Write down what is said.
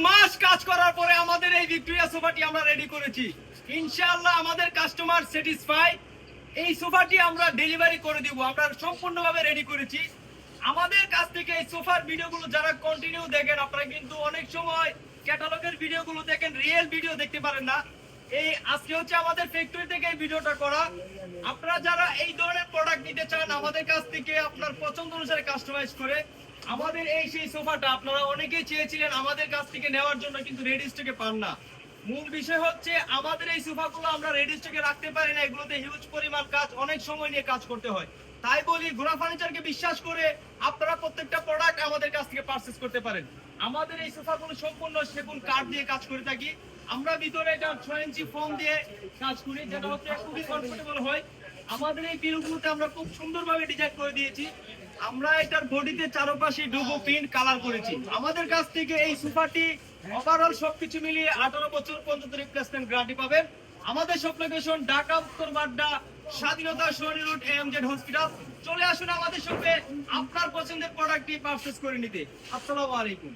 মাস কাজ করার পরে আমাদের এই ভিক্টোরিয়া সোফাটি আমরা রেডি করেছি। ইনশাআল্লাহ আমাদের কাস্টমার স্যাটিসফাই। এই সোফাটি আমরা ডেলিভারি করে দিব। আমরা সম্পূর্ণভাবে রেডি করেছি। আমাদের কাছ থেকে এই সোফার ভিডিওগুলো যারা কন্টিনিউ দেখেন, আপনারা কিন্তু অনেক সময় ক্যাটালগের ভিডিওগুলো দেখেন, রিয়েল ভিডিও দেখতে পারেন না। এই আজকে হচ্ছে আমাদের ফ্যাক্টরি থেকে এই ভিডিওটা করা। আপনারা যারা এই ধরনের প্রোডাক্ট নিতে চান আমাদের কাছ থেকে আপনার পছন্দ অনুসারে কাস্টমাইজ করে আমাদের এই সেই সোফাটা আপনারা অনেকেই চেয়েছিলেন আমাদের কাছ থেকে নেওয়ার জন্য, কিন্তু রেডি স্টকে পান না। মূল বিষয় হচ্ছে আমাদের এই সোফাগুলো আমরা রেডি স্টকে রাখতে পারি না। এগুলোতে হিউজ পরিমাণ কাজ, অনেক সময় নিয়ে কাজ করতে হয়। তাই বলি ঘোড়া ফার্নিচারকে বিশ্বাস করে আপনারা প্রত্যেকটা প্রোডাক্ট আমাদের কাছ থেকে পারচেজ করতে পারেন। আমাদের এই সোফাগুলো সম্পূর্ণ সেগুন কাঠ দিয়ে কাজ করে থাকি। আমরা ভিতরে এটা 6 ইঞ্চি ফোম দিয়ে কাজ করি, যেটা হচ্ছে খুবই কমফোর্টেবল হয়। আমাদের এই পিলগুলোতে আমরা খুব সুন্দরভাবে ডিজাইন করে দিয়েছি। আমরা এটার বডিতে চারপাশে ডুবো প্রিন্ট কালার করেছি। আমাদের কাছ থেকে এই সোফাটি ওভারঅল সবকিছু মিলিয়ে 18 বছর পর্যন্ত রিপ্লেসমেন্ট গ্যারান্টি পাবেন। আমাদের সব লোকেশন ঢাকা উত্তর বাড্ডা, স্বাধীনতা সরণি রোড, AMZ হসপিটাল। চলে আসুন আমাদের শপে আপনার পছন্দের প্রোডাক্টটি পারচেজ করে নিতে। আসসালামু আলাইকুম।